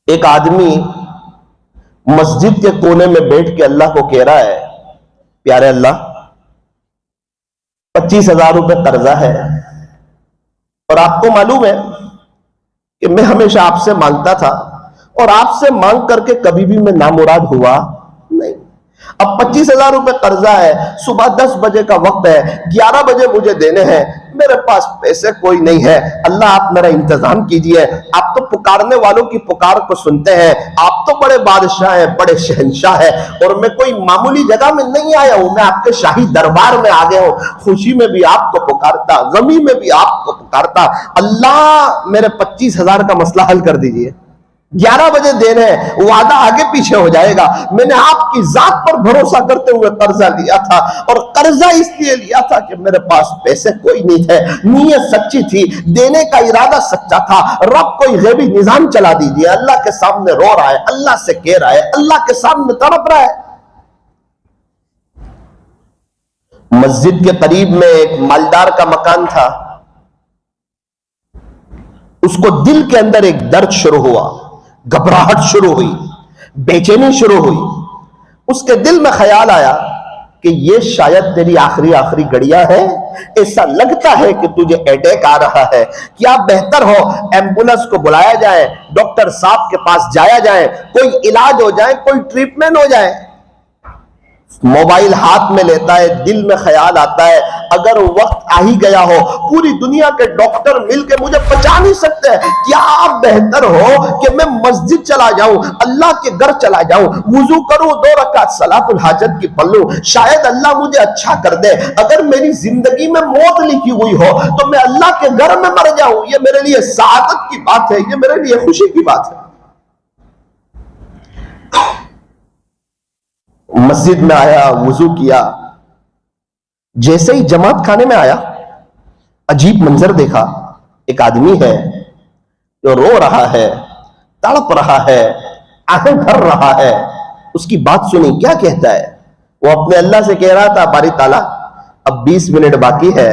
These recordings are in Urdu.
ایک آدمی مسجد کے کونے میں بیٹھ کے اللہ کو کہہ رہا ہے، پیارے اللہ 25,000 روپے قرضہ ہے، اور آپ کو معلوم ہے کہ میں ہمیشہ آپ سے مانگتا تھا اور آپ سے مانگ کر کے کبھی بھی میں نامراد ہوا نہیں۔ اب 25,000 روپے قرضہ ہے، صبح 10 بجے کا وقت ہے، 11 بجے مجھے دینے ہیں، میرے پاس پیسے کوئی نہیں ہے، اللہ آپ میرا انتظام کیجئے۔ آپ تو پکارنے والوں کی پکار کو سنتے ہیں، آپ تو بڑے بادشاہ ہیں، بڑے شہنشاہ ہیں، اور میں کوئی معمولی جگہ میں نہیں آیا ہوں، میں آپ کے شاہی دربار میں آ گیا ہوں۔ خوشی میں بھی آپ کو پکارتا، غمی میں بھی آپ کو پکارتا، اللہ میرے 25,000 کا مسئلہ حل کر دیجئے۔ 11 بجے دینے ہیں، وعدہ آگے پیچھے ہو جائے گا، میں نے آپ کی ذات پر بھروسہ کرتے ہوئے قرضہ لیا تھا، اور قرضہ اس لیے لیا تھا کہ میرے پاس پیسے کوئی نہیں تھے، نیت سچی تھی، دینے کا ارادہ سچا تھا، رب کوئی غیبی نظام چلا دیجئے۔ اللہ کے سامنے رو رہا ہے، اللہ سے کہہ رہا ہے، اللہ کے سامنے تڑپ رہا ہے۔ مسجد کے قریب میں ایک مالدار کا مکان تھا، اس کو دل کے اندر ایک درد شروع ہوا، گھبراہٹ شروع ہوئی، بے چینی شروع ہوئی۔ اس کے دل میں خیال آیا کہ یہ شاید تیری آخری گھڑیاں ہیں، ایسا لگتا ہے کہ تجھے اٹیک آ رہا ہے، کیا بہتر ہو ایمبولنس کو بلایا جائے، ڈاکٹر صاحب کے پاس جایا جائے، کوئی علاج ہو جائے، کوئی ٹریٹمنٹ ہو جائے۔ موبائل ہاتھ میں لیتا ہے، دل میں خیال آتا ہے اگر وقت آ ہی گیا ہو، پوری دنیا کے ڈاکٹر مل کے مجھے بچا نہیں سکتے، کیا بہتر ہو کہ میں مسجد چلا جاؤں، اللہ کے گھر چلا جاؤں، وضو کروں، 2 رکعت صلاۃ الحاجت کی پڑھ لوں، شاید اللہ مجھے اچھا کر دے۔ اگر میری زندگی میں موت لکھی ہوئی ہو تو میں اللہ کے گھر میں مر جاؤں، یہ میرے لیے سعادت کی بات ہے، یہ میرے لیے خوشی کی بات ہے۔ مسجد میں آیا، وضو کیا، جیسے ہی جماعت خانے میں آیا عجیب منظر دیکھا۔ ایک آدمی ہے جو رو رہا ہے، تڑپ رہا ہے، آنکھیں بھر رہا ہے۔ اس کی بات سنی، کیا کہتا ہے؟ وہ اپنے اللہ سے کہہ رہا تھا، باری تعالیٰ اب 20 منٹ باقی ہے،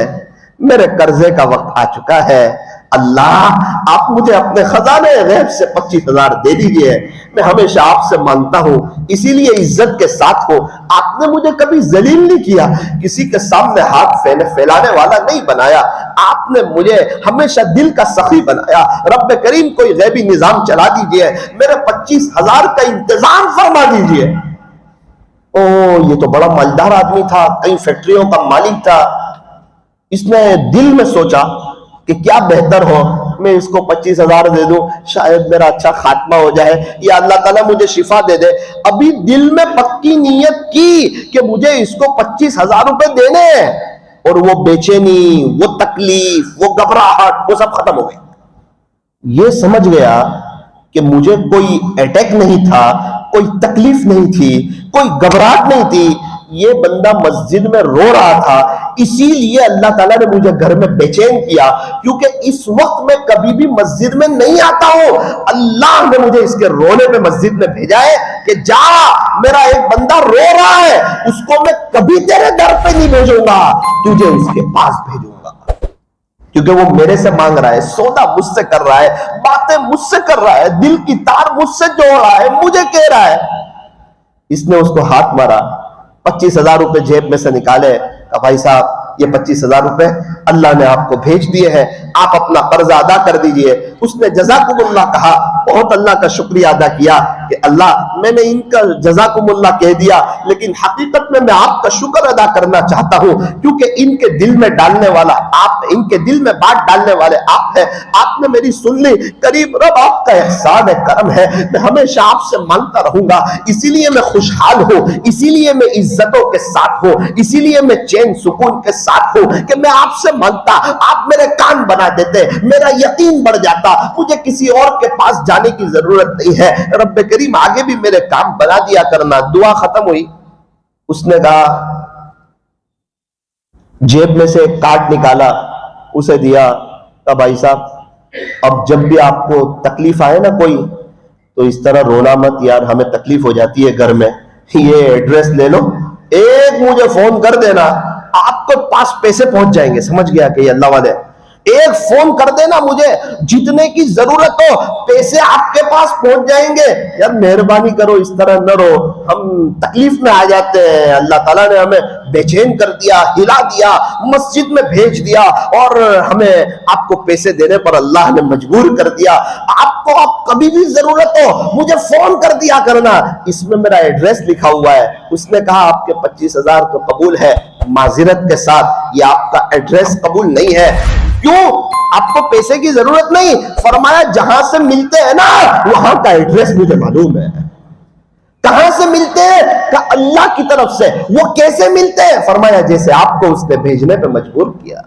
میرے قرضے کا وقت آ چکا ہے، اللہ آپ مجھے اپنے خزانے غیب سے 25,000 دے دیجئے، میں ہمیشہ آپ سے مانگتا ہوں، اسی لیے عزت کے ساتھ ہو، آپ نے مجھے کبھی ذلیل نہیں کیا، کسی کے سامنے ہاتھ پھیلانے والا نہیں بنایا، آپ نے مجھے ہمیشہ دل کا سخی بنایا، رب کریم کوئی غیبی نظام چلا دیجئے، میرے 25,000 کا انتظام فرما دیجئے۔ یہ تو بڑا مالدار آدمی تھا، کئی فیکٹریوں کا مالک تھا۔ اس نے دل میں سوچا کہ کیا بہتر ہو میں اس کو 25,000 دے دوں، شاید میرا اچھا خاتمہ ہو جائے، یا اللہ تعالیٰ مجھے شفا دے دے۔ ابھی دل میں پکی نیت کی کہ مجھے اس کو 25,000 روپے دینے ہیں، اور وہ بے چینی، وہ تکلیف، وہ گھبراہٹ، وہ سب ختم ہو گئی۔ یہ سمجھ گیا کہ مجھے کوئی اٹیک نہیں تھا، کوئی تکلیف نہیں تھی، کوئی گھبراہٹ نہیں تھی، یہ بندہ مسجد میں رو رہا تھا، اسی لیے اللہ تعالیٰ نے مجھے گھر میں بے چین کیا، کیونکہ اس وقت میں کبھی بھی مسجد میں نہیں آتا ہوں، اللہ نے مجھے اس کے رونے پہ مسجد میں بھیجا ہے کہ جا، میرا ایک بندہ رو رہا ہے، اس کو میں کبھی تیرے در پہ نہیں بھیجوں گا، تجھے اس کے پاس بھیجوں گا، کیونکہ وہ میرے سے مانگ رہا ہے، سودا مجھ سے کر رہا ہے، باتیں مجھ سے کر رہا ہے، دل کی تار مجھ سے جوڑ رہا ہے، مجھے کہہ رہا ہے۔ اس نے اس کو ہاتھ مارا، 25,000 روپے جیب میں سے نکالے، کہا بھائی صاحب یہ 25,000 روپے اللہ نے آپ کو بھیج دیے ہیں، آپ اپنا قرضہ ادا کر دیجئے۔ اس نے جزاکم اللہ کہا، بہت اللہ کا شکریہ ادا کیا کہ اللہ میں نے ان کا جزاکم اللہ کہہ دیا، لیکن حقیقت میں آپ کا شکر ادا کرنا چاہتا ہوں، کیونکہ ان کے دل میں ڈالنے والا آپ، ان کے دل میں بات ڈالنے والے آپ ہیں، آپ نے میری سن لی، قریب رب آپ کا احسان ہے، کرم ہے، میں ہمیشہ آپ سے مانگتا رہوں گا، اسی لیے میں خوشحال ہوں، اسی لیے میں عزتوں کے ساتھ ہوں، اسی لیے میں چین سکون کے ساتھ ہوں کہ میں آپ سے مانگتا، آپ میرے کان بنا دیتے، میرا یقین بڑھ جاتا، مجھے کسی اور کے پاس جانے کی ضرورت نہیں ہے، رب کریم آگے بھی میرے کام بنا دیا کرنا۔ دعا ختم ہوئی، اس نے کہا، جیب میں سے ایک کارڈ نکالا، اسے دیا، کہا بھائی صاحب اب جب بھی آپ کو تکلیف آئے نا کوئی، تو اس طرح رونا مت یار، ہمیں تکلیف ہو جاتی ہے گھر میں، یہ ایڈریس لے لو، ایک مجھے فون کر دینا، آپ کو پاس پیسے پہنچ جائیں گے۔ سمجھ گیا کہ یہ اللہ والے ایک فون کر دینا مجھے، جتنے کی ضرورت ہو پیسے آپ کے پاس پہنچ جائیں گے۔ یار مہربانی کرو، اس طرح نہ رو، ہم تکلیف میں آ جاتے ہیں۔ اللہ تعالیٰ نے ہمیں بے چین کر دیا، ہلا دیا، مسجد میں بھیج دیا، اور ہمیں آپ کو پیسے دینے پر اللہ نے مجبور کر دیا۔ آپ کو اب کبھی بھی ضرورت ہو مجھے فون کر دیا کرنا، اس میں میرا ایڈریس لکھا ہوا ہے۔ اس نے کہا آپ کے 25,000 تو قبول ہے، معذرت کے ساتھ یہ آپ کا ایڈریس قبول نہیں ہے۔ کیوں؟ آپ کو پیسے کی ضرورت نہیں، فرمایا جہاں سے ملتے ہیں نا وہاں کا ایڈریس مجھے معلوم ہے۔ کہاں سے ملتے ہیں؟ کہ اللہ کی طرف سے۔ وہ کیسے ملتے ہیں؟ فرمایا جیسے آپ کو اس نے بھیجنے پہ مجبور کیا۔